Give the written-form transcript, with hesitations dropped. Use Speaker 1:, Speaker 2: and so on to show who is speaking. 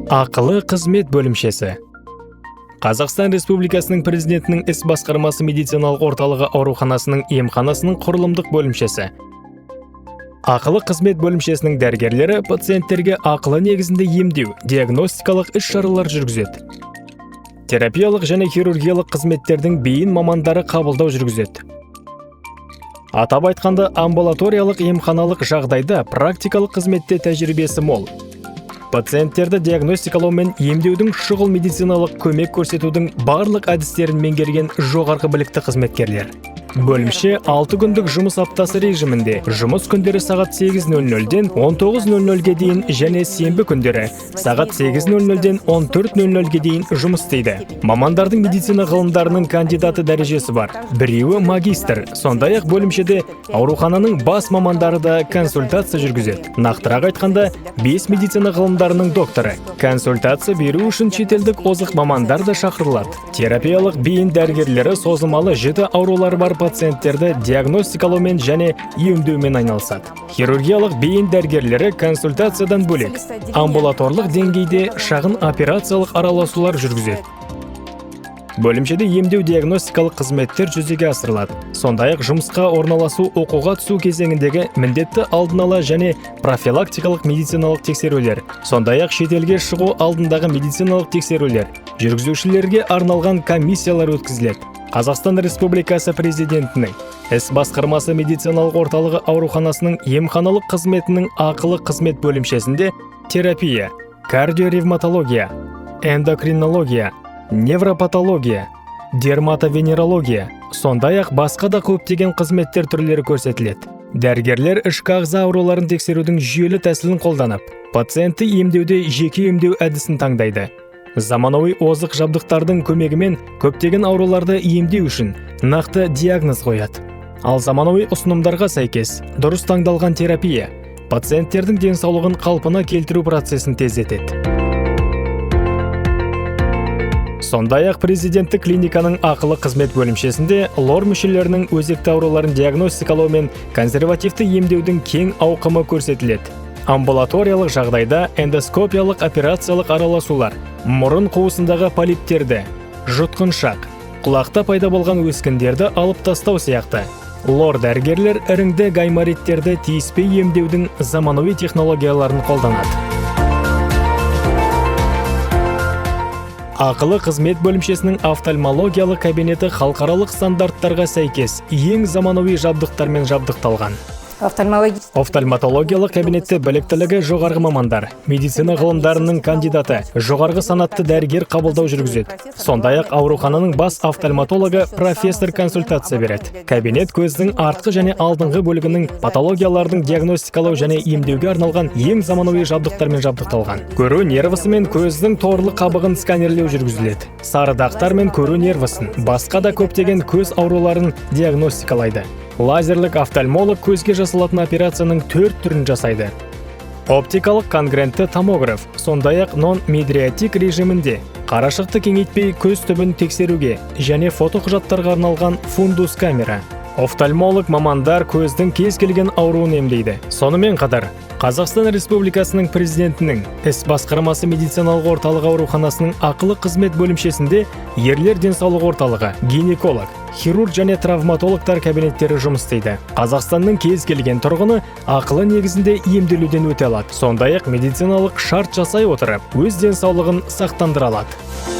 Speaker 1: Ақылы қызмет бөлімшесі. Қазақстан Республикасының президентінің іс басқармасы медициналық орталығы ауруханасының емханасының құрылымдық бөлімшесі. Ақылы қызмет бөлімшесінің дәрігерлері пациенттерге ақылы негізінде емдеу, диагностикалық іс-шаралар жүргізеді. Терапиялық және хирургиялық қызметтердің бейін мамандары қабылдау жүргізеді. Атап айтқанда, амбулаториялық емханалық жағдайда практикалық қызметте тәжірибесі мол. Пациенттерді диагностикалау мен емдеудің шұғыл медициналық көмек көрсетудің барлық әдістерін меңгерген жоғарғы білікті қызметкерлер. Бөлімше 6 күндік жұмыс аптасы режимінде, жұмыс күндері сағат 8:00-ден 19:00-ге дейін және сенбі күндері сағат 8:00-ден 14:00-ге дейін жұмыс істейді. Мамандардың медицина ғылымдарының кандидаты дәрежесі бар. Біреуі магистр. Сондай-ақ бөлімшеде аурухананың бас мамандары да консультация жүргізеді. Нақтырақ айтқанда, 5 медицина ғылымдарының докторы. Консультация беру үшін шетелдік озық мамандар да шақырылады. Терапиялық бейін дәрігерлері созылмалы жіті аурулары бар пациенттерді диагностикалаумен және емдеумен айналысады. Хирургиялық бейін дәрігерлері консультациядан бөлек амбулаторлық деңгейде шағын операциялық араласулар жүргізеді. Бөлімшеде емдеу диагностикалық қызметтер жүзеге асырылады. Сондай-ақ жұмысқа орналасу, оқуға түсу кезеңіндегі міндетті алдын ала және профилактикалық медициналық тексерулер, сондай-ақ шетелге шығу алдындағы медициналық тексерулер, жүргізушілерге арналған комиссиялар өткізіледі. Қазақстан Республикасы президентінің іс басқармасы медициналық орталығы ауруханасының емханалық қызметінің ақылы қызмет бөлімшесінде терапия, кардиоревматология, эндокринология, невропатология, дерматовенерология, сондай-ақ басқа да көптеген қызметтер түрлері көрсетіледі. Дәрігерлер ішкі ағза ауруларын тексерудің жүйелі тәсілін қолданып, пациентті емдеуде жеке емдеу әдісін таңдайды. Заманауи озық жабдықтардың көмегімен көптеген ауруларды емдеу үшін нақты диагноз қояды. Ал заманауи ұсынымдарға сәйкес дұрыс таңдалған терапия пациенттердің денсаулығын қалпына келтіру процесін тездетеді. Сондай-ақ президенттік клиниканың ақылы қызмет бөлімшесінде лор мүшелерінің өзекті ауруларын диагностикалау мен консервативті емдеудің кең ауқымы көрсетіледі. Амбулаториялық жағдайда эндоскопиялық операциялық араласулар, мұрын қуысындағы полиптерді, жұтқыншақ, құлақта пайда болған өскіндерді алып тастау сияқты. Лор дәрігерлер іріңді гаймориттерді тиіспей емдеудің заманауи технологияларын қолданады. Ақылы қызмет бөлімшесінің офтальмологиялық кабинеті халықаралық стандарттарға сәйкес ең заманауи жабдықтармен жабдықталған. Офтальматологиялық кабинетте біліктілігі жоғарғы мамандар, медицина ғылымдарының кандидаты, жоғарғы санатты дәрігер қабылдау жүргізеді. Сондай-ақ аурухананың бас офтальматологы профессор консультация береді. Кабинет көздің артқы және алдыңғы бөлігінің патологиялардың диагностикалау және емдеуге арналған ең заманауи жабдықтармен жабдықталған. Көру нервісі мен көздің торлы қабығын сканерлеу жүргізіледі. Сары дақтар мен көру нервісін, басқа да көптеген көз ауруларын диагностикалайды. Лазерлік офтальмолог көзге жасалатын операцияның 4 түрін жасайды. Оптикалық конгрентті томограф, сондай-ақ нон-медиатик режимінде қарашықты кеңейтпей көз түбін тексеруге және фотоқұжаттарға арналған фундус камера. Офтальмолог мамандар көздің кез келген ауруын емдейді. Сонымен қатар, Қазақстан Республикасының президентінің іс басқармасы медициналық орталығы ауруханасының ақылы қызмет бөлімшесінде ерлер денсаулық орталығы, гинеколог, хирург және травматологтар кабинеттері жұмыс істейді. Қазақстанның кез келген тұрғыны ақылы негізінде емделуден өте алады. Сондай-ақ медициналық шарт жасай отырып, өз денсаулығын сақтандыра алады.